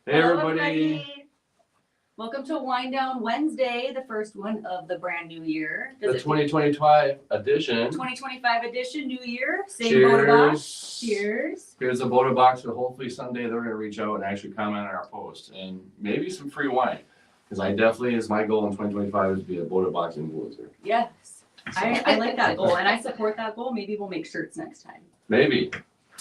Hey everybody. Welcome to Wind Down Wednesday, the first one of the brand new year. The 2025 edition. 2025 edition, new year. Same Cheers. Boda box. Cheers. Here's a Boda box, so hopefully someday they're going to reach out and actually comment on our post and maybe some free wine. Because I definitely, is my goal in 2025 is to be a Boda box influencer. Yes. I like that goal and I support that goal. Maybe we'll make shirts next time. Maybe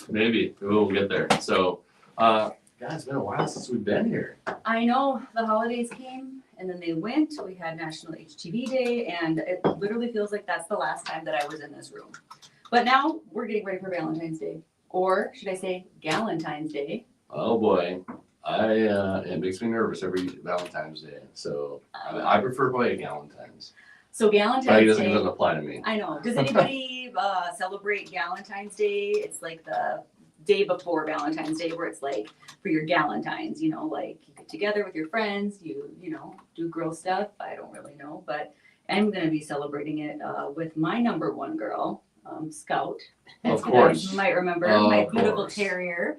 we'll get there. So, God, it's been a while since we've been here. I know the holidays came and then they went. We had National HTV Day and it literally feels like that's the last time that I was in this room. But now we're getting ready for Valentine's Day. Or should I say Galentine's Day? Oh boy. It makes me nervous every Valentine's Day. So I prefer playing Galentine's. So Galentine's But it Day doesn't apply to me. I know. Does anybody celebrate Galentine's Day? It's like the day before Valentine's Day where it's like for your Galentines, like you get together with your friends, you do girl stuff. I don't really know, but I'm going to be celebrating it with my number one girl, Scout. Of course. You might remember my beautiful terrier.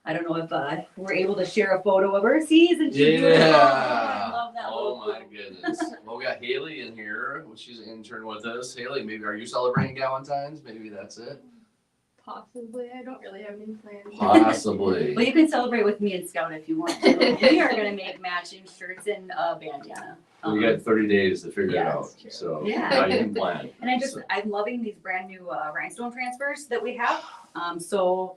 I don't know if we're able to share a photo of her. See, isn't she beautiful? I love that Oh my goodness. Well, we got Haley in here. She's an intern with us. Haley, maybe are you celebrating Galentine's? Maybe that's it. Possibly. I don't really have any plans. Possibly. Well, you can celebrate with me and Scout if you want to. We are going to make matching shirts and a bandana. We got 30 days to figure it out. true. So Yeah. now you can plan. And I'm loving these brand new Rhinestone Transfers that we have. So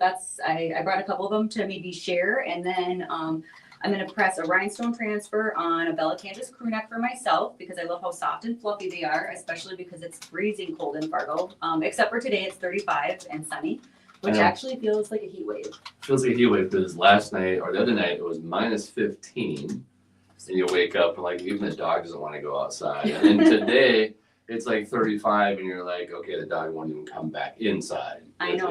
I brought a couple of them to maybe share. And then I'm going to press a Rhinestone Transfer on a Bella Canvas crew neck for myself because I love how soft and fluffy they are, especially because it's freezing cold in Fargo. Except for today, it's 35 and sunny, which actually feels like a heat wave. Feels like a heat wave because last night or the other night it was minus 15. And you wake up and like even the dog doesn't want to go outside. And then today it's like 35 and you're like, okay, the dog won't even come back inside. I know.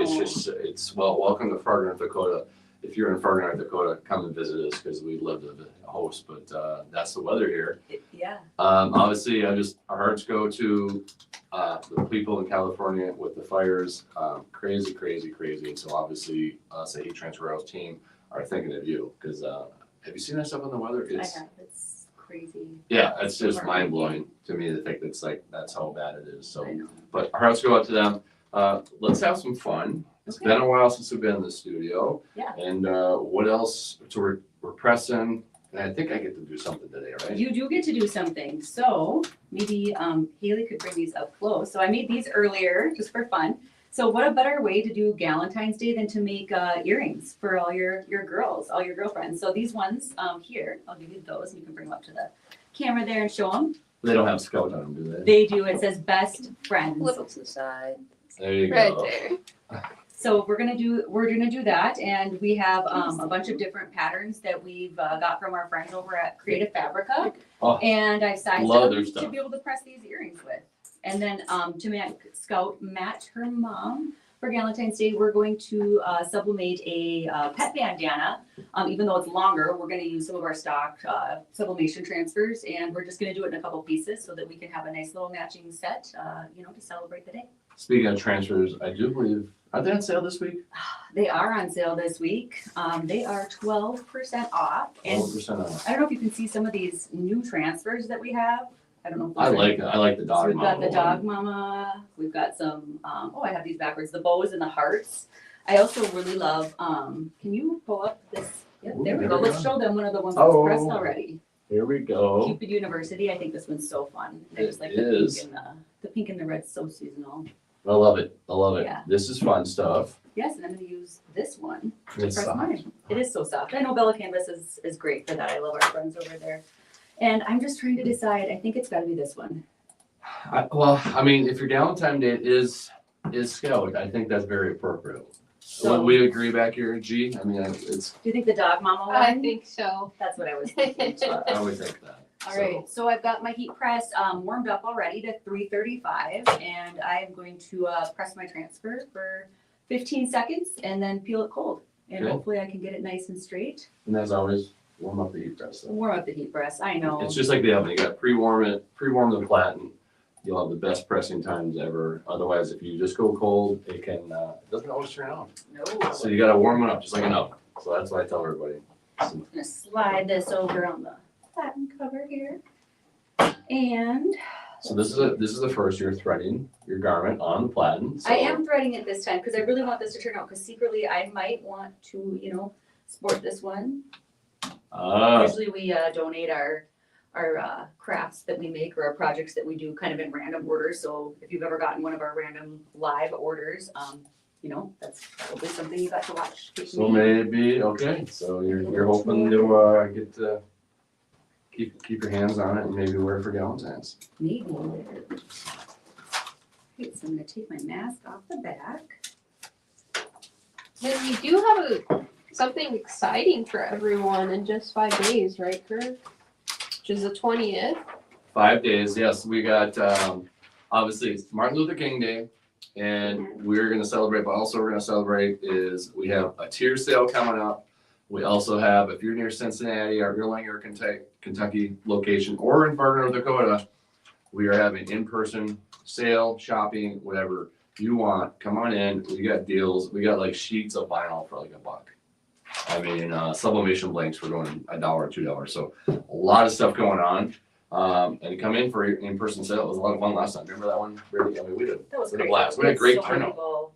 Welcome to Fargo, North Dakota. If you're in Fargo, North Dakota, come and visit us because we'd love to host. But that's the weather here. Yeah. Obviously, our hearts go to the people in California with the fires. Crazy. And so obviously, us at Heat Transfer House team are thinking of you because have you seen that stuff on the weather? I have. It's crazy. Yeah, it's just mind blowing to me to think that's how bad it is. So, I know. but our hearts go out to them. Let's have some fun. It's been a while since we've been in the studio. Yeah. And what else? So we're pressing, and I think I get to do something today, right? You do get to do something. So maybe Haley could bring these up close. So I made these earlier just for fun. So what a better way to do Galentine's Day than to make earrings for all your girls, all your girlfriends. So these ones here, I'll give you those. You can bring them up to the camera there and show them. They don't have Scout on them, do they? They do. It says best friends. Little to the side. There you Right go. there. So we're gonna do that, and we have a bunch of different patterns that we've got from our friends over at Creative Fabrica, and I sized love them their to stuff. be able to press these earrings with. And then to Scout match her mom for Valentine's Day, we're going to sublimate a pet bandana. Even though it's longer, we're going to use some of our stock Sublimation Transfers, and we're just going to do it in a couple pieces so that we can have a nice little matching set, to celebrate the day. Speaking of transfers, I do believe, are they on sale this week? They are on sale this week. They are 12% off. And 12% off. I don't know if you can see some of these new transfers that we have. I don't know. If I like the dog. So we've got the mama dog one. mama. We've got some. I have these backwards. The bows and the hearts. I also really love. Can you pull up this? Yep, Ooh, there we there go. we Let's go. show them one of the ones that's pressed already. Here we go. Cupid University. I think this one's so fun. I just like the pink and the red. So seasonal. I love it. Yeah. This is fun stuff. Yes, and I'm going to use this one to It's press soft. mine. It is so soft. I know Bella Canvas is great for that. I love our friends over there. And I'm just trying to decide. I think it's got to be this one. If your Galentine date is Scout, I think that's very appropriate. So, Would we agree back here, G? It's. do you think the dog mama one? I think so. That's what I was thinking. I always think that. All right, so I've got my heat press warmed up already to 335, and I am going to press my transfer for 15 seconds and then peel it cold. And Okay. hopefully I can get it nice and straight. And as always, warm up the heat press. Warm up the heat press, I know. It's just like the oven. You got to pre-warm the platen. You'll have the best pressing times ever. Otherwise, if you just go cold, it doesn't always turn on. No. So you got to warm it up just like an oven. So that's what I tell everybody. I'm gonna slide this over on the platen cover here. And So this is the first you're threading your garment on the platen. So I am threading it this time because I really want this to turn out, because secretly I might want to, sport this one. Usually we donate our crafts that we make or our projects that we do kind of in random orders. So if you've ever gotten one of our random live orders, that's probably something you got to watch. So maybe, okay, so you're hoping to get to keep your hands on it and maybe wear it for Galentine's. Maybe. Okay, so I'm gonna take my mask off the back. Then we do have something exciting for everyone in just 5 days, right, Kurt? Which is the 20th. 5 days, yes. We got obviously it's Martin Luther King Day, and we're gonna celebrate. But also we're gonna celebrate is we have a tier sale coming up. We also have, if you're near Cincinnati or you're Langer, Kentucky location, or in Fargo, North Dakota, we are having in-person sale, shopping, whatever you want. Come on in. We got deals. We got like sheets of vinyl for like $1. I mean, sublimation blanks for going $1 or $2. So a lot of stuff going on. And come in for in-person sale. It was a lot of fun last time. Remember that one? Really? I mean, we did a Great. blast. We had a great so many turnout. people.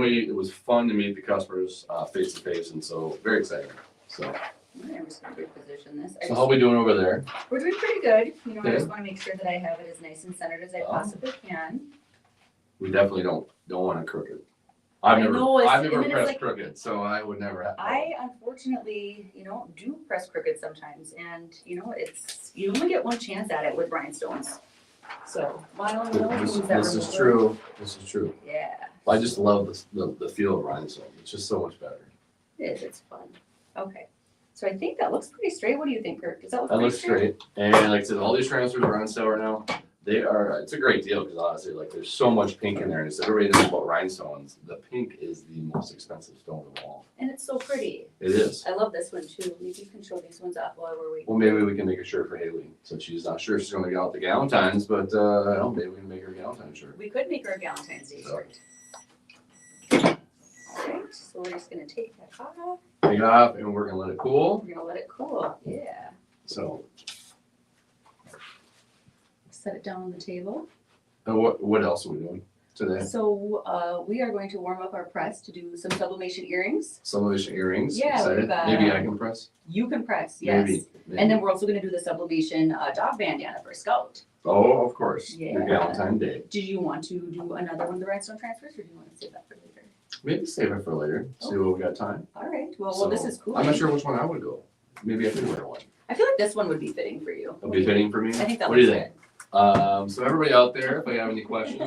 It was fun to meet the customers face to face, and so very exciting. So I'm just gonna reposition this. how are we doing over there? We're doing pretty good. I Okay. just wanna make sure that I have it as nice and centered as I possibly can. We definitely don't want to crooked. I know, I've never and it's pressed like- crooked, so I would never have. I unfortunately, do press crooked sometimes, and it's, you only get one chance at it with rhinestones. So, my only This things that is remove- true. This is true. Yeah, I just love the feel of rhinestone. It's just so much better. it is, it's fun. Okay, so I think that looks pretty straight. What do you think, Kurt? Does that look That pretty looks straight. And like I said, all these transfers are on sale right now. It's a great deal because honestly, like there's so much pink in there. And so everybody knows about rhinestones. The pink is the most expensive stone of all. And it's so pretty. It is. I love this one too. Maybe you can show these ones off while we're waiting. Well, maybe we can make a shirt for Haley. So she's not sure she's going to get out the Galentines, but maybe we can make her a Galentine shirt. We could make her a Valentine's Day So. shirt. Alright, so we're just gonna take that off. Take it off and we're going to let it cool. We're gonna let it cool. Yeah. So Set it down on the table. what else are we doing today? So we are going to warm up our press to do some sublimation earrings. Sublimation earrings. Yeah, Excited? we've got- Maybe I can press. You can press, yes. Maybe. And then we're also gonna do the sublimation dog bandana for Scout. Oh, of course. Your Yeah. Galentine Day. Did you want to do another one of the Rhinestone Transfers, or do you want to save that for later? Maybe save it for later. See what we got time. All right. Well, this So, is cool. I'm not sure which one I would go. Maybe I could wear one. I feel like this one would be fitting for you. It'll be fitting for me. I think that What do looks you good. think? So everybody out there, if you have any questions,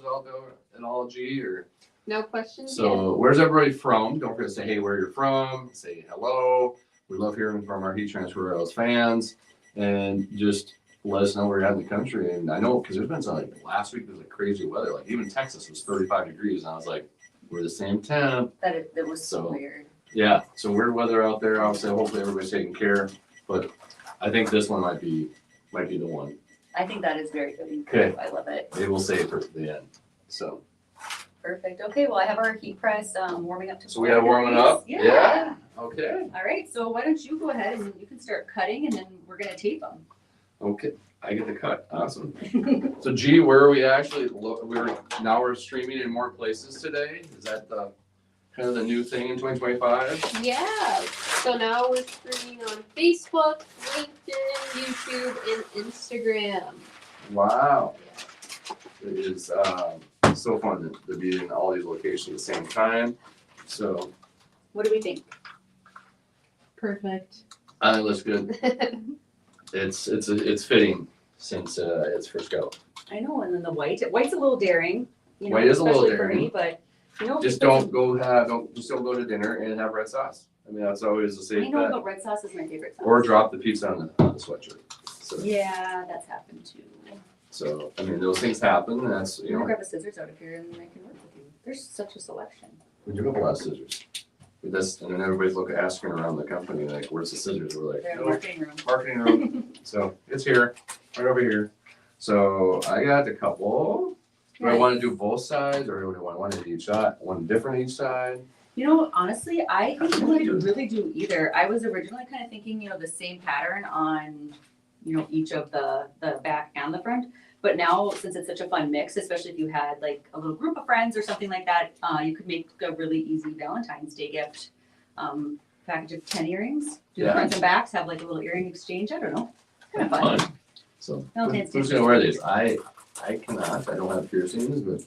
out there at all, G, or No questions yet? so where's everybody from? Don't forget to say hey where you're from, say hello. We love hearing from our Heat Transfer Rails fans, and just let us know where you're at in the country. And I know because there's been some like last week was like crazy weather, like even Texas was 35 degrees, and I was like, we're the same temp. That was so So- weird. Yeah, so weird weather out there. Obviously, hopefully everybody's taking care, but I think this one might be the one. I think that is very fitting. Okay. I love it. Maybe we'll save it for the end. So Perfect. Okay, well, I have our heat press warming up to. we got warming up. Yeah. Okay. All right, so why don't you go ahead and you can start cutting, and then we're gonna tape them. Okay. I get the cut. Awesome. So G, where are we actually? We're streaming in more places today. Is that the kind of the new thing in 2025? Yeah. So now we're streaming on Facebook, LinkedIn, YouTube, and Instagram. Wow. It is so fun to be in all these locations at the same time. So What do we think? Perfect. it looks good. It's fitting since it's for Scout. I know, and then the white's a little daring. White is a little especially for daring. me, but Just don't go to dinner and have red sauce. I mean that's always the I safe know, bet. but red sauce is my favorite sauce. Or drop the pizza on the sweatshirt. So, Yeah, that's happened too. so I mean those things happen. And that's I'm gonna grab the scissors out of here and then I can work with you. There's such a selection. we do have a lot of scissors. But and then everybody's asking around the company like, "Where's the scissors?" We're like, They're in the "No, marketing room. marketing room." So it's here, right over here. So I got a couple. Do I want to do both sides, or do I want one at each side, one different each side? You know, honestly, I think we could really do either. I was originally kind of thinking, the same pattern on, each of the back and the front. But now, since it's such a fun mix, especially if you had like a little group of friends or something like that, you could make a really easy Valentine's Day gift. Package of 10 earrings. Do the Yeah. fronts and backs have like a little earring exchange? I don't know. Kind of fun. So Valentine's who's Day. gonna wear these? I cannot. I don't have piercings, but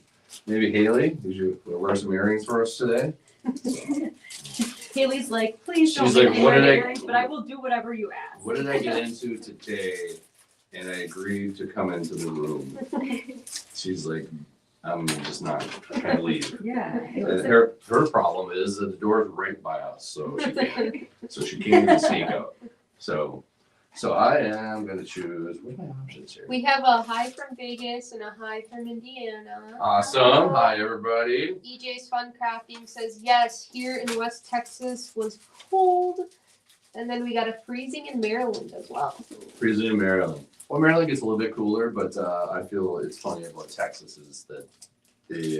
maybe Haley. Did you wear some earrings for us today? Haley's like, please don't She's make like, me what wear did the I- earrings, but I will do whatever you ask. What did I get into today? And I agreed to come into the room. She's like, I'm just not. I can't leave. Yeah. And her problem is that the door's right by us, so she can't even sneak out. So I am gonna choose. What are my options here? We have a hi from Vegas and a hi from Indiana. Awesome. Hi, everybody. EJ's Fun Crafting says, yes, here in West Texas was cold. And then we got a freezing in Maryland as well. Freezing in Maryland. Well, Maryland gets a little bit cooler, but I feel it's funny about Texas is that they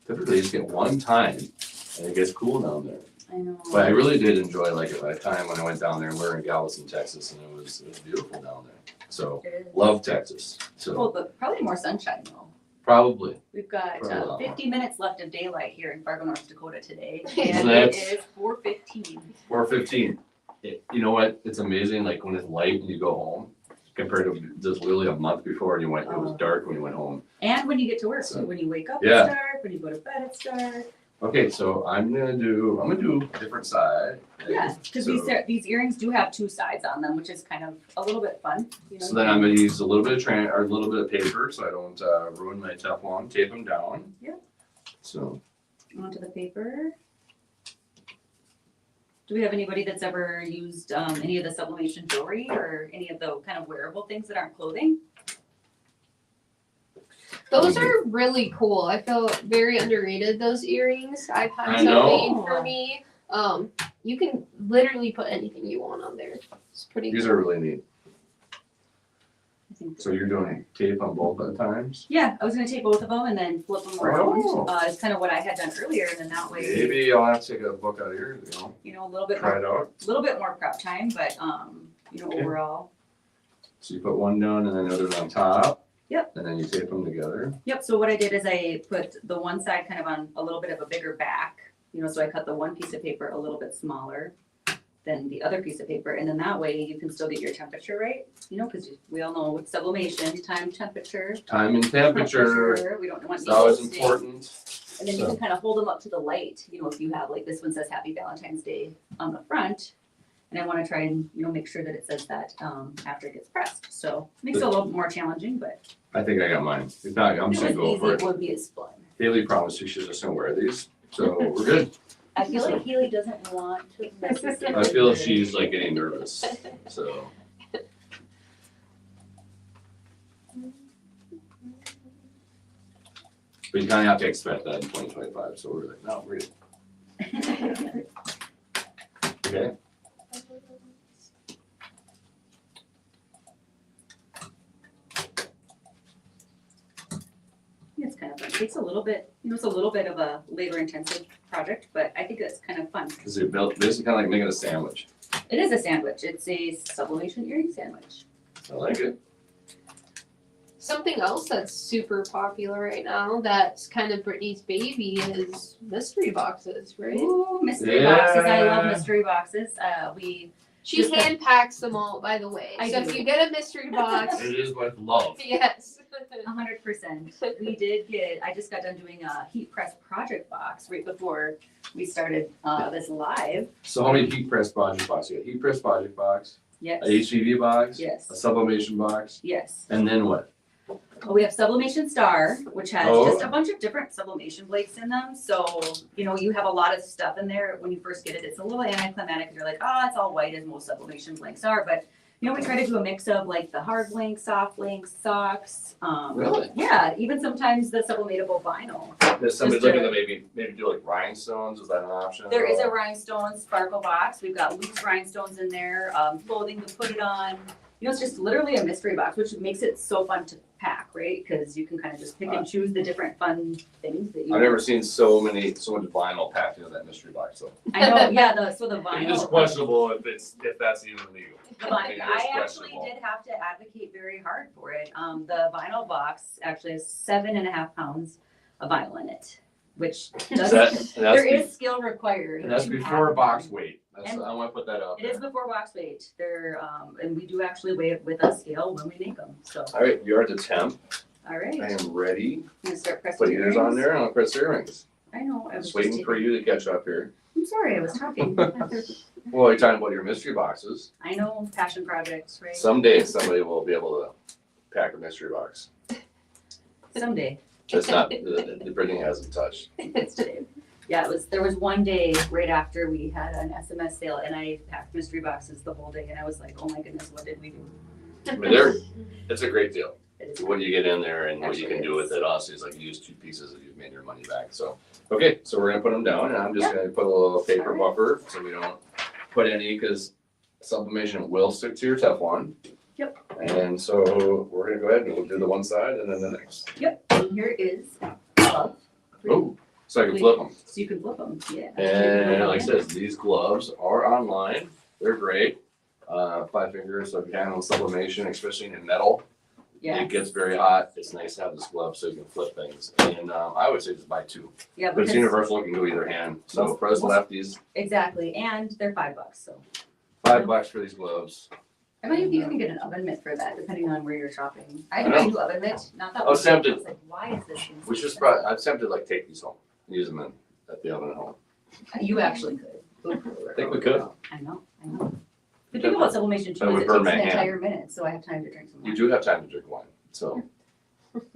typically just get one time and it gets cool down there. I know. But I really did enjoy like a time when I went down there and we were in Galveston, Texas, and it was beautiful down there. So It is. love Texas. So Cool, but probably more sunshine though. probably. We've got Probably a lot 50 minutes left of daylight here in Fargo, North Dakota today, Isn't and it? it is 4:15. 4:15. You know what? It's amazing. Like when it's light and you go home, compared to just literally a month before, and you went. It was dark when you went home. And when you get to work, So- when you wake up, Yeah. it's dark. When you go to bed, it's dark. Okay, so I'm gonna do a different side. Yeah, because So- these earrings do have two sides on them, which is kind of a little bit fun. So then I'm gonna use a little bit of a little bit of paper so I don't ruin my Teflon. Tape them down. Yep. So Onto the paper. Do we have anybody that's ever used any of the sublimation jewelry or any of the kind of wearable things that aren't clothing? Those are really cool. I feel very underrated, those earrings. I've had I some know. made for me. You can literally put anything you want on there. It's pretty these cool. are really neat. I think So you're doing tape on both at times? Yeah, I was gonna take both of them and then flip them around. Oh. It's kind of what I had done earlier, and then that way, Maybe I'll have to take a book out of here, a little bit try more, it out. prep time, but Okay. overall. So you put one down and then the other on top. Yep. And then you tape them together. Yep, so what I did is I put the one side kind of on a little bit of a bigger back, so I cut the one piece of paper a little bit smaller than the other piece of paper, and then that way you can still get your temperature right, because we all know with sublimation, time, temperature. Time and temperature. We don't want It's always needles. important. And then you can kind of hold them up to the light, if you have, like, this one says Happy Valentine's Day on the front. And I want to try and, make sure that it says that after it gets pressed. So makes it a little more challenging, but I think I got mine. If not, I'm if just it gonna was go easy, for it it. would be as fun. Haley promised she's just gonna wear these, so we're good. I feel like Haley doesn't want to necessarily. I feel she's like getting nervous, so. But you kinda have to expect that in 2025, so we're like, no, we're good. Okay, It's kind of fun. It takes a little bit, it's a little bit of a labor intensive project, but I think it's kind of fun. cause they're built, this is kinda like making a sandwich. It is a sandwich. It's a sublimation earring sandwich. I like it. Something else that's super popular right now that's kind of Brittany's baby is mystery boxes, right? Ooh, mystery boxes. I love Yeah. mystery boxes. She Just hand packs them all, by the way. I So do. if you get a mystery box, It is with love. yes. 100%. We did I just got done doing a heat press project box right before we started this live. So how many heat press project boxes? You got heat press project box, Yes. a HGV box, a Yes. sublimation box, Yes. and then what? We have Sublimation Star, which has Oh. just a bunch of different sublimation flakes in them. So, you have a lot of stuff in there when you first get it. It's a little anticlimactic. You're like, oh, it's all white as most sublimation blanks are. But, we try to do a mix of like the hard blank, soft blank, socks. Really? Yeah, even sometimes the sublimatable vinyl. There's somebody Just looking a- to maybe do like rhinestones, is that an option? There is a rhinestone sparkle box. We've got loose rhinestones in there, clothing to put it on. It's just literally a mystery box, which makes it so fun to pack. right? Cause you can kind of just pick and choose the different fun things that you. I've never seen so much vinyl packed into that mystery box, so. I know, yeah, so the vinyl. It is questionable if that's even legal. The vinyl, It is I actually questionable. did have to advocate very hard for it. The vinyl box actually has 7.5 pounds of vinyl in it, which does, there is skill required. And that's to before add box them. weight. That's, And I wanna put that out It is there. before box weight. They're, and we do actually weigh it with a scale when we make them, so. All right, you're at the temp. All right, I I'm am ready. gonna start pressing. Put yours on earrings. there and I'll press the earrings. I know, I was Just waiting for you to catch up here. I'm sorry, I was talking. Well, you're talking about your mystery boxes. I know, passion projects, right? Someday somebody will be able to pack a mystery box. Someday. That's not, the Brittany hasn't touched. It's today. Yeah, there was one day right after we had an SMS sale and I packed mystery boxes the whole day and I was like, oh my goodness, what did we do? I mean, it's a great deal. It is When you get in there and what you can do with it, honestly, is like you use 2 pieces and you've made your money back. So, okay, so we're gonna put them down and I'm just gonna put a little paper buffer so we don't put any, because sublimation will stick to your Teflon. Yep. And so we're gonna go ahead and we'll do the one side and then the next. Yep, and here is a glove. Oh, so I can flip them. So you can flip them, yeah. And like I said, these gloves are online. They're great. 5 fingers, so if you handle sublimation, especially in metal, Yeah. it gets very hot. It's nice to have this glove so you can flip things. And I would say just buy 2. Yeah, But it's because, universal, you can do either hand. So for us lefties, exactly, and they're $5, so. $5 for these gloves. I might even get an oven mitt for that, depending on where you're shopping. I I had know. a new oven mitt, not that I was one. I tempted. was like, why is this? thing so We should expensive? I'm tempted to like take these home, use them at the oven at home. You actually could. I think we could. I know. The thing about sublimation That too would is it burn takes an my hand. entire minute, so I have time to drink some You wine. do have time to drink wine, so.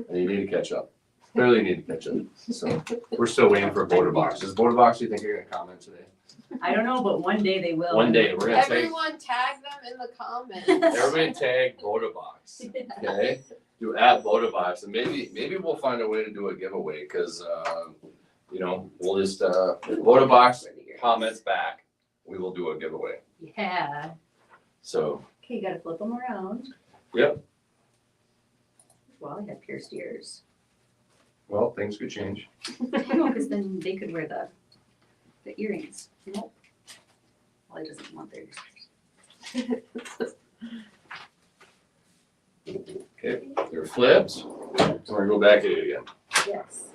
And you need to catch up. Clearly need to catch up. So we're still waiting for a Boda box. Does Boda box, you think you're gonna comment today? I don't know, but one day they will. One day, we're gonna take, Everyone tag them in the comments. everybody tag Boda box, okay? Do at Boda box, and maybe we'll find a way to do a giveaway, cause, you know, we'll just, if Boda box comments back, we will do a giveaway. Yeah. So, Okay, you gotta flip them around. Yep. Well, I have pierced ears. well, things could change. No, because then they could wear the earrings. Nope. Well, he doesn't want their ears. Okay, they're flipped. So we're gonna go back at it again. Yes.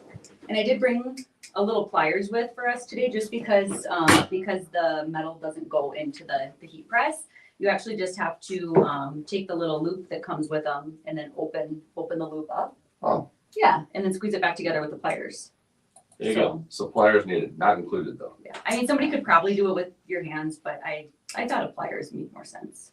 And I did bring a little pliers with for us today, just because the metal doesn't go into the heat press. You actually just have to take the little loop that comes with them and then open the loop up. Oh. Yeah, and then squeeze it back together with the pliers. There you go. Suppliers needed, not included though. Yeah, I mean, somebody could probably do it with your hands, but I thought of pliers made more sense.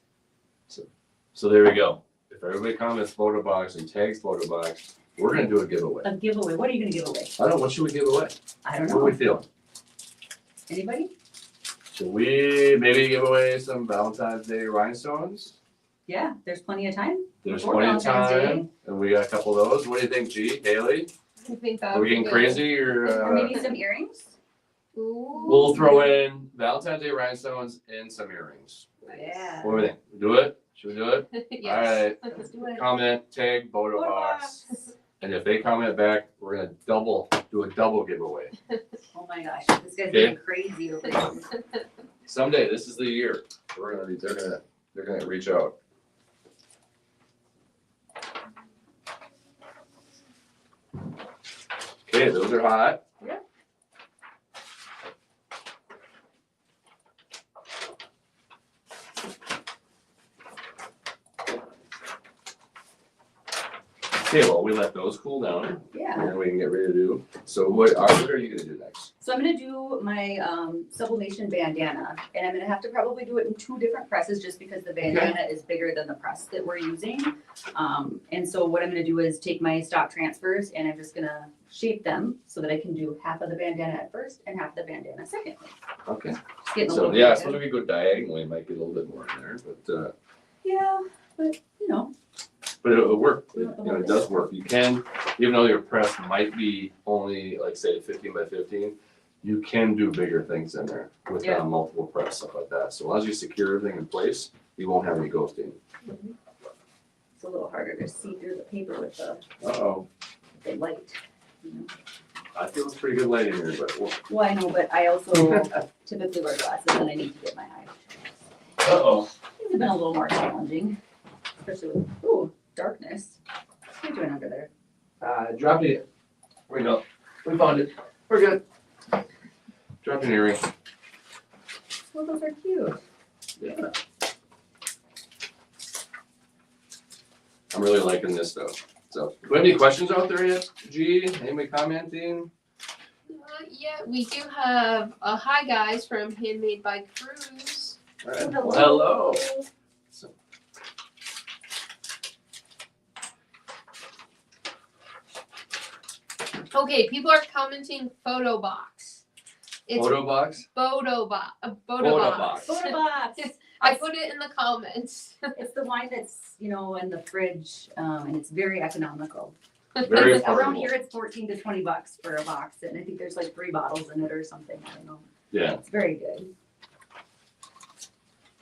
So there we go. If everybody comments Boda box and tags Boda box, we're gonna do a giveaway. A giveaway, what are you gonna give away? I don't know, what should we give away? I don't What are we know. feeling? Anybody? Should we maybe give away some Valentine's Day rhinestones? Yeah, there's plenty of time. There's Before plenty of Valentine's time, and we got a couple of those. What do you think, G? Haley? I think that Are we would be getting good. crazy Or or? maybe some earrings? Ooh. We'll throw in Valentine's Day rhinestones and some earrings. Yeah. What do we think? Do it? Should we do it? Yes. Alright, Let's do it. comment, tag Boda Boda box. box. And if they comment back, we're gonna do a double giveaway. Oh my gosh, this guy's getting crazy over here. Someday, this is the year. They're gonna reach out. Okay, those are hot. Yeah. Okay, well, we let those cool down and Yeah. then we can get ready to do. So what are you gonna do next? So I'm gonna do my sublimation bandana, and I'm gonna have to probably do it in 2 different presses just because the bandana is bigger than the press that we're using. And so what I'm gonna do is take my stock transfers and I'm just gonna shape them so that I can do half of the bandana at first and half of the bandana second. Okay. Just getting a So little yeah, creative. so if we go diagonally, it might get a little bit more in there, but Yeah, but you know, it'll work. It does work. You can, even though your press might be only like say 15 by 15, you can do bigger things in there with Yeah. multiple press, stuff like that. So as long as you secure everything in place, you won't have any ghosting. It's a little harder to see through the paper with Uh-oh. the light. You know? I feel it's pretty good lighting here, but Well, I know, but I also typically wear glasses and I need to get my eye. uh-oh. These have been a little more challenging, especially with, ooh, darkness. What are you doing under there? Drop it. Wait, no. We found it. We're good. Drop an earring. Well, those are cute. Yeah. I'm really liking this though. So, do we have any questions out there yet? G, anybody commenting? Yeah, we do have a hi guys from Handmade by Cruz. All right. Hello. Well, hello. So, Okay, people are commenting photo box. It's photo box? photo box. Photo box. Photo box. I put it in the comments. It's the wine that's, you know, in the fridge, and it's very economical. Very It's- around affordable. here, it's 14 to 20 bucks for a box, and I think there's like 3 bottles in it or something. I don't know. Yeah, It's very good.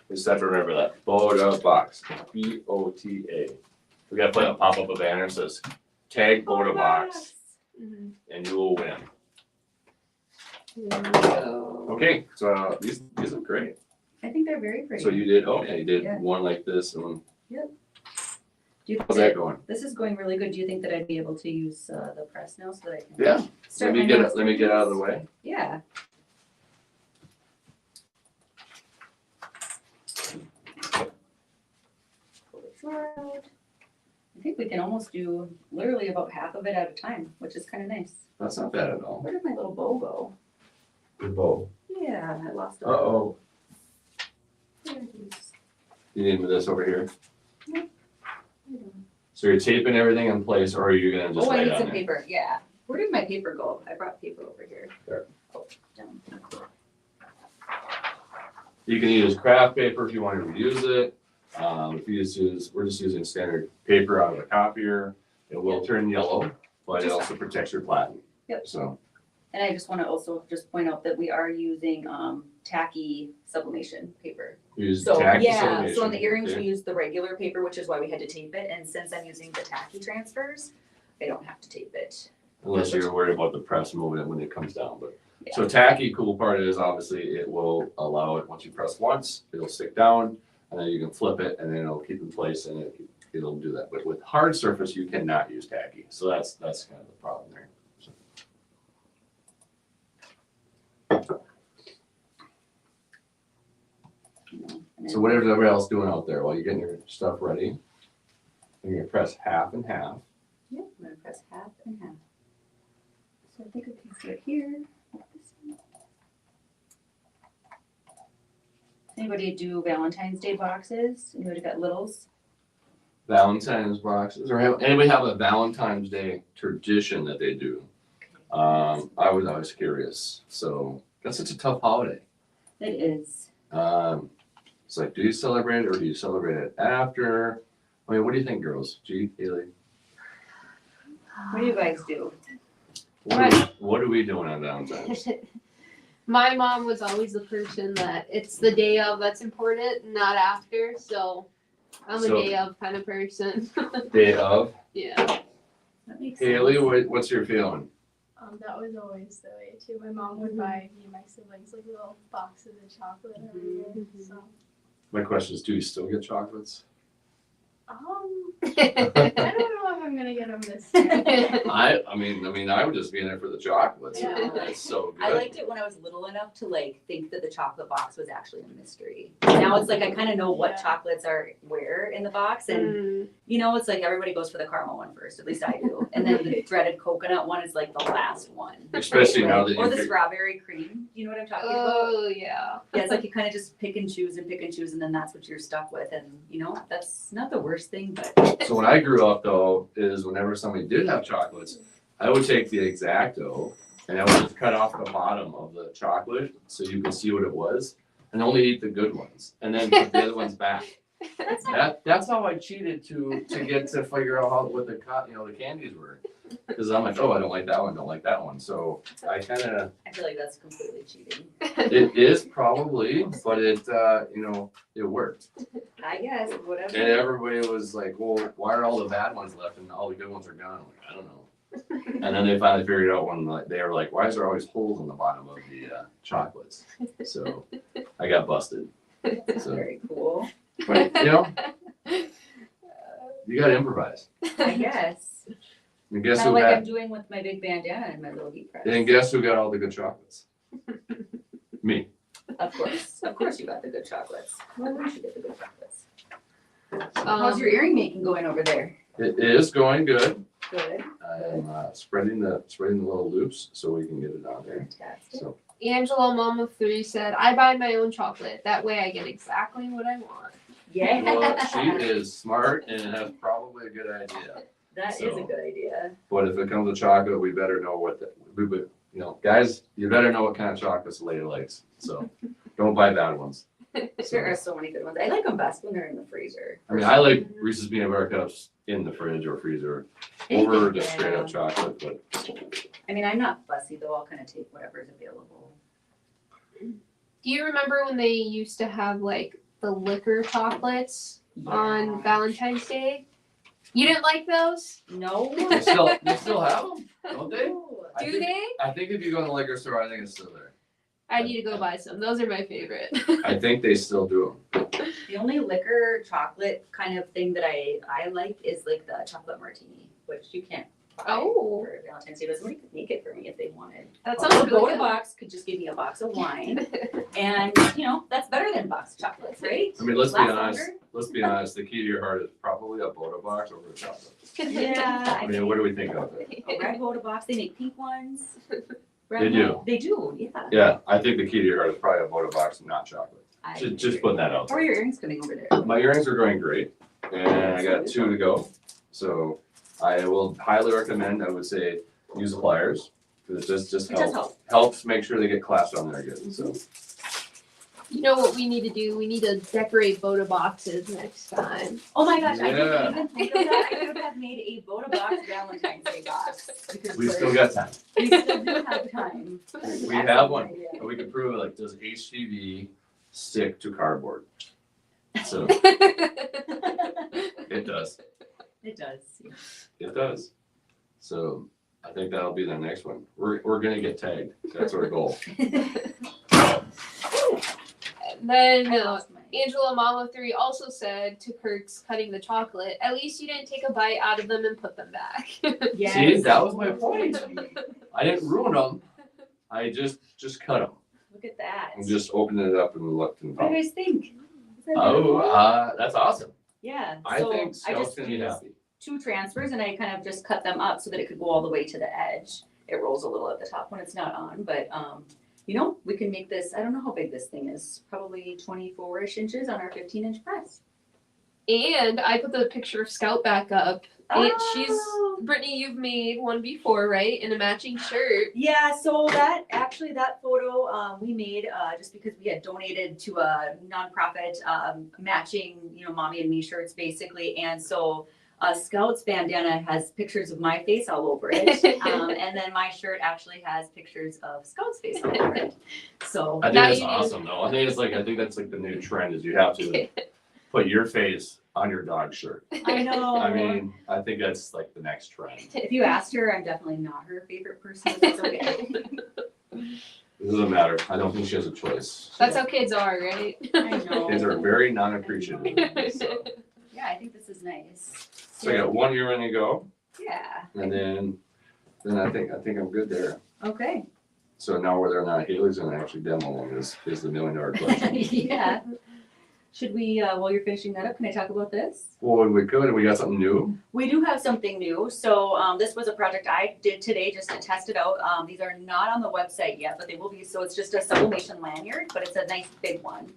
we just have to remember that. Photo box. B-O-T-A. We gotta put a pop-up banner that says, tag photo box, Mhm. and you will win. There we go. Okay, so these look great. I think they're very pretty. So you did, oh yeah, you did Yeah. one like this and one. Do you How's think that going? this is going really good? Do you think that I'd be able to use the press now so that I can Yeah. start Let my me notes let me get out of the way. Yeah. Pull the drawer out. I think we can almost do literally about half of it at a time, which is kind of nice. That's not bad at all. Where did my little bow go? Good bow. Yeah, I lost it. Uh-oh. There it is. You need this over here? I don't- So you're taping everything in place or are you gonna just Oh, I lay need it some on there? paper, yeah. Where did my paper go? I brought paper over here. There. Oh, down. You can use craft paper if you want to reuse it. If you just use, we're just using standard paper out of a copier. It will turn yellow, but it also protects your platen. Yep. So, And I just want to also just point out that we are using tacky sublimation paper. use So, tacky yeah, so on sublimation, the earrings, okay? we use the regular paper, which is why we had to tape it, and since I'm using the tacky transfers, I don't have to tape it. Unless you're worried about the press moving it when it comes down, but. Yeah. So tacky, cool part is obviously it will allow it, once you press once, it'll stick down, and then you can flip it, and then it'll keep in place, and it'll do that. But with hard surface, you cannot use tacky, so that's kind of the problem there. You know, and So then- what is everybody else doing out there while you're getting your stuff ready? You're gonna press half and half. Yeah, I'm gonna press half and half. So I think I can start here. like this one. Anybody do Valentine's Day boxes? Anybody got littles? Valentine's boxes, or anybody have a Valentine's Day tradition that they do? I was always curious, so that's such a tough holiday. It is. It's like, do you celebrate it or do you celebrate it after? I mean, what do you think, girls? G, Haley? What do you guys do? What are we doing on Valentine's? My mom was always the person that it's the day of that's important, not after. So I'm a So- day of kind of person. Day of? Yeah. That makes Haley, sense. what's your feeling? That was always the way too. My mom would buy me and my siblings like little boxes of chocolate every year. Mhm. So, My question is, do you still get chocolates? I don't know if I'm gonna get them this year. I mean, I would just be in there for the chocolates. Yeah. It's so good. I liked it when I was little enough to like think that the chocolate box was actually a mystery. Now it's like I kind of know what Yeah. chocolates are where in the box, and you know, it's like everybody goes for the caramel one first. At least I do, and then the threaded coconut one is like the last one. Especially now that or you the fig- strawberry cream. You know what I'm talking about? Oh yeah. Yeah, it's like you kind of just pick and choose, and then that's what you're stuck with, and you know that's not the worst thing, but So when I grew up though, is whenever somebody did have chocolates, I would take the Exacto and I would just cut off the bottom of the chocolate so you could see what it was and only eat the good ones and then put the other ones back. That's how I cheated to get to figure out what the the candies were. Because I'm like, oh, I don't like that one, don't like that one. So I kind of, I feel like that's completely cheating. it is probably, but it it worked. I guess, whatever. And everybody was like, well, why are all the bad ones left and all the good ones are gone? I'm like, I don't know. And then they finally figured out when like, they were like, why is there always holes in the bottom of the chocolates? So I got busted. So, Very cool. but, you gotta improvise. I guess. And guess Kind of who like I'm had, doing with my big bandana and my little heat press. and guess who got all the good chocolates? Me. Of course you got the good chocolates. Why wouldn't you get the good chocolates? Um, How's your earring making going over there? It is going good. Good. I am spreading the little loops so we can get it on there. Fantastic. So Angela Mom of 3 said, I buy my own chocolate. That way I get exactly what I want. Yeah. well, she is smart and has probably a good idea. That is a good idea. But if it comes to chocolate, we better know guys, you better know what kind of chocolates the lady likes. So don't buy bad ones. There are so many good ones. I like them best when they're in the freezer. I mean, I like Reese's peanut butter cups in the fridge or freezer over just straight up chocolate, but I mean, I'm not fussy though. I'll kind of take whatever's available. Do you remember when they used to have like the liquor chocolates on Valentine's Day? You didn't like those? No. they still have them, don't they? I Do think- they? I think if you go in the liquor store, I think it's still there. I need to go buy some. Those are my favorite. I think they still do them. The only liquor chocolate kind of thing that I like is like the chocolate martini, which you can't buy Oh. for Valentine's Day. But somebody could make it for me if they wanted. That So sounds go really to good. Box could just give me a box of wine, and that's better than box of chocolates, right? I mean, let's be Last honest. longer? Let's be honest. The key to your heart is probably a Boda box over a chocolate. Yeah, I mean, what do we think of it? a red Voda box. They make pink ones. They do. They do. Yeah. Yeah, I think the key to your heart is probably a Boda box, not chocolate. I Just agree. putting that out How are there. your earrings coming over there? My earrings are going great, and I got 2 to go. So I will highly recommend. I would say use the pliers because it just It does helps make sure they get clasped on there good. So You know what we need to do? We need to decorate Boda boxes next time. Oh my gosh, I Yeah. didn't even think of that. I could have made a Voda box Valentine's Day box. because we still got time. We still do have time. We have one. And we can prove it. Like, does HDV stick to cardboard? So it does. It does. It does. So I think that'll be the next one. We're gonna get tagged. That's our goal. And then I lost mine. Angela Mama 3 also said to Kirk's cutting the chocolate, at least you didn't take a bite out of them and put them back. Yes. See, that was my point. I didn't ruin them. I just cut them Look at that. and just opened it up and looked and What do found. you guys think? Isn't that Oh, beautiful? that's awesome. Yeah. I so think I Scout's just gonna be used happy. 2 transfers and I kind of just cut them up so that it could go all the way to the edge. It rolls a little at the top when it's not on, but we can make this, I don't know how big this thing is, probably 24-ish inches on our 15-inch press. And I put the picture of Scout back up. And Oh. Brittany, you've made one before, right? In a matching shirt. Yeah, so that photo we made just because we had donated to a nonprofit matching, mommy and me shirts basically, and so Scout's bandana has pictures of my face all over it, and then my shirt actually has pictures of Scout's face all over it. So I think Now that's you do. awesome though. I think that's like the new trend is you have to put your face on your dog shirt. I know. I mean, I think that's like the next trend. If you asked her, I'm definitely not her favorite person. But that's okay. It doesn't matter. I don't think she has a choice. That's how kids are, right? I know. Kids are very non-appreciative. So, Yeah, I think this is nice. so I got 1 earring to go, Yeah. and then I think I'm good there. Okay. So now whether or not Haley's gonna actually demo them is the $1 million question. Yeah. Should we, while you're finishing that up, can I talk about this? Well, we could. We got something new. We do have something new. So this was a project I did today just to test it out. These are not on the website yet, but they will be. So it's just a sublimation lanyard, but it's a nice big one.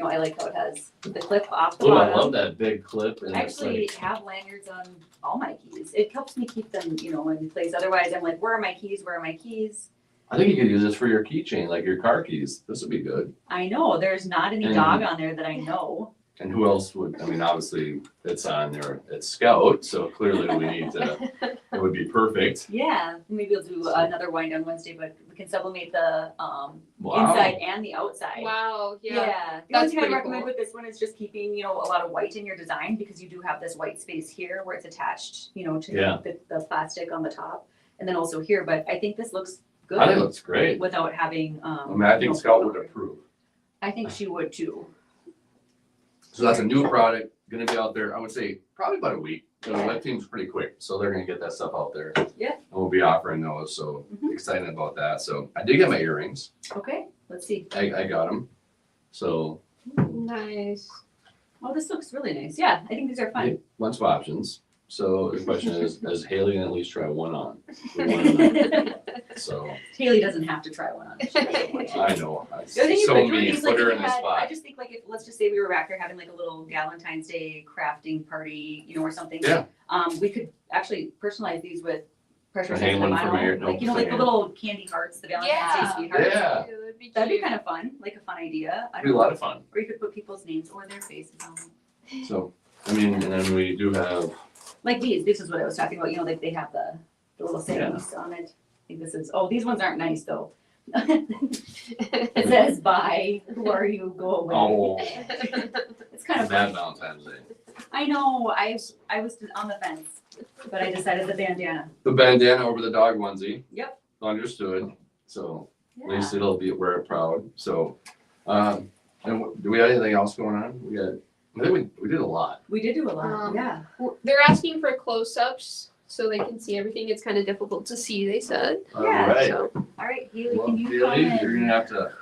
I like how it has the clip off the Oh, I bottom. love that big clip. And I it's actually like, have lanyards on all my keys. It helps me keep them, in place. Otherwise, I'm like, where are my keys? Where are my keys? I think you could use this for your keychain, like your car keys. This would be good. I know there's not any And- dog on there that I know. And who else would, I mean, obviously it's on there, it's Scout, so clearly we need to, it would be perfect. Yeah, maybe we'll do another wind down Wednesday, but we can sublimate the Wow. inside and the outside. Wow, Yeah. yeah. The only That's thing I pretty recommend cool. with this one is just keeping, you know, a lot of white in your design because you do have this white space here where it's attached, you know, to Yeah. the plastic on the top. And then also here, but I think this looks good I think it looks great. without having, I mean, I you think know, Scout would approve. I think she would too. So that's a new product, gonna be out there, I would say, probably about a week. The web team's pretty quick, so they're gonna get that stuff out there. Yeah. And we'll be offering those, so Mhm. excited about that. So I did get my earrings. Okay, let's see. I got them. So Nice. Oh, this looks really nice. Yeah, I think these are fun. bunch of options. So the question is Haley gonna at least try one on? One So Haley doesn't have to try one on. She doesn't want to. I know, I The other thing you so could do mean, is, like, put her if in you the had- I spot. just think like if, let's just say we were back there having like a little Galentine's Day crafting party, you know, or something. Yeah. We could actually personalize these with pressure And hang sensitive one from here, vinyl, like, you know, no, like the fan. little candy hearts, the Valentine's Day Yeah. sweethearts. Yeah. That'd be That'd be cute. kind of fun, like a fun idea. I It'd be a don't lot know. of fun. Or you could put people's names or their faces on them. So, I mean, and then we do have, Like these, this is what I was talking about, you know, like they have the little sayings on it. I think this is, oh, these ones aren't nice though. It says, bye, who are you, go away. oh, It's kind of that funny. Valentine's Day. I know, I was on the fence, but I decided the bandana. The bandana over the dog onesie. Yep. Understood. So at Yeah. least it'll be wear it proud. So, and do we have anything else going on? I think we did a lot. We did do a lot, Um, yeah. They're asking for close-ups so they can see everything. It's kind of difficult to see, they said. All Yeah. right. So All right, Haley, Well, can you Haley, come you're and gonna have to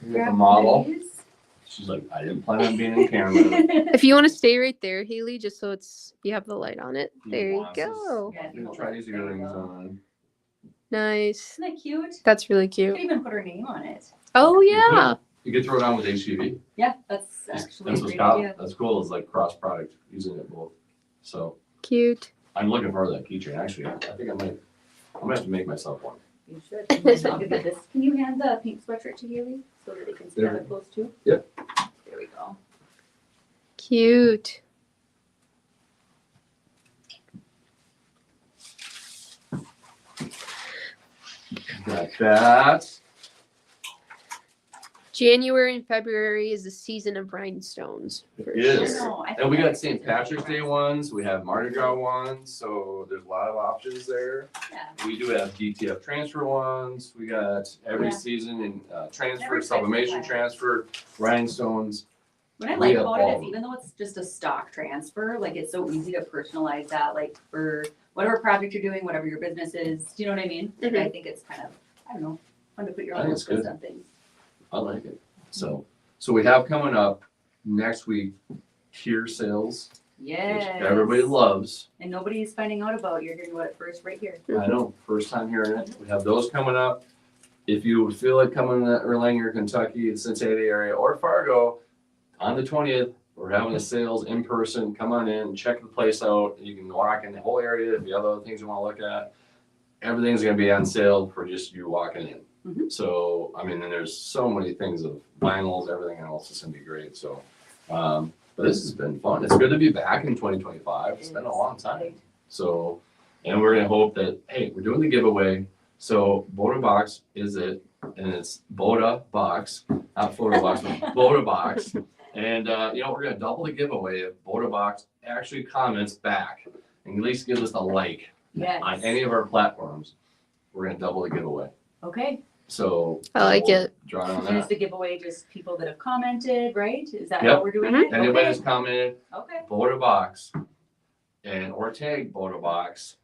get grab the model. these? She's like, I didn't plan on being in camera. if you want to stay right there, Haley, just so you have the light on it. He There you wants us- go. Yeah, I'm gonna try these earrings on. Nice. Isn't that cute? That's really You cute. can even put her name on it. Oh yeah. You could throw it on with HGV. Yeah, that's actually a That's what's great got, idea. that's cool. It's like cross product using it both. So Cute. I'm looking for that keychain. Actually, I think I might have to make myself one. You should. I'll give you this. Can you hand the pink sweatshirt to Haley so that they can see that up close too? Yep. There we go. Cute. Got that. January and February is the season of rhinestones. For It is. sure. No, I And we think got St. Patrick's Day ones. We have Mardi Gras ones. So there's a lot of options there. Yeah. We do have DTF transfer ones. We got every Yeah. season in transfer, Never tried sublimation that. transfer, rhinestones. What I We like have about all it of is even though it's just a stock transfer, like it's so easy to personalize that, like for whatever project you're doing, whatever your business is. Do you know what I mean? Like I think it's kind of, I don't know, fun to put your I own think it's twist good. on things. I like it. So we have coming up next week tier sales, which Yes. everybody loves. And nobody's finding out about. You're hearing about it first right here. I know, first time hearing it. We have those coming up. If you feel like coming to Erlanger, Kentucky, Cincinnati area, or Fargo, on the 20th, we're having the sales in person. Come on in, check the place out. You can walk in the whole area if you have other things you want to look at. Everything's gonna be on sale for just you walking in. Mhm. So, I mean, and there's so many things of vinyls, everything else is gonna be great. So, but this has been fun. It's good to be back in 2025. It's been a long time. So, and we're gonna hope that, hey, we're doing the giveaway. So Boda Box is it, and it's Boda Box, not Photo Box, but Boda Box. And, we're gonna double the giveaway if Boda Box actually comments back and at least gives us a like Yes. on any of our platforms. We're gonna double the giveaway. Okay. So. I like we'll it. Draw on And is that. the giveaway just people that have commented, right? Is that Yep. how we're doing Mhm. it? Anybody Okay. that's commented, Okay. Boda Box, or tag Boda Box,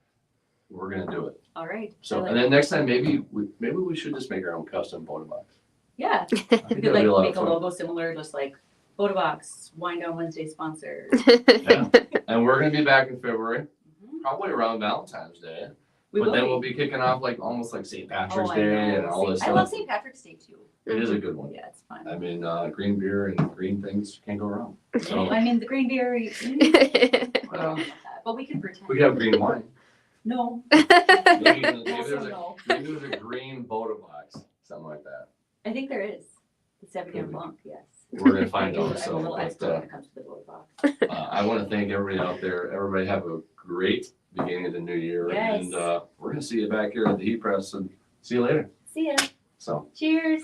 we're gonna do it. All right. So, I like and then next time, maybe we should just make our own custom Boda Box. Yeah. I We think could that'd be a lot make of a fun. logo similar, just like Photo Box, Wind Down Wednesday sponsor. Yeah. And we're gonna be back in February, Mhm. probably around Valentine's Day. We But will then be. we'll be kicking off like almost like St. Patrick's Oh, I Day and know. all this I love stuff. St. Patrick's Day too. It is a good one. Yeah, it's fun. I mean, green beer and green things can't go wrong. So, I mean, the green berry. well, But we can pretend. we could have green wine. No. Maybe Also there's no. maybe there's a green Boda Box, something like that. I think there is. The 7-year bunk, yes. we're gonna find I'm out, a so, little but, expert when it comes to the door box. I wanna thank everybody out there, everybody have a great beginning of the new year. Yes. And, we're gonna see you back here at the heat press and see you later, See ya. so. Cheers.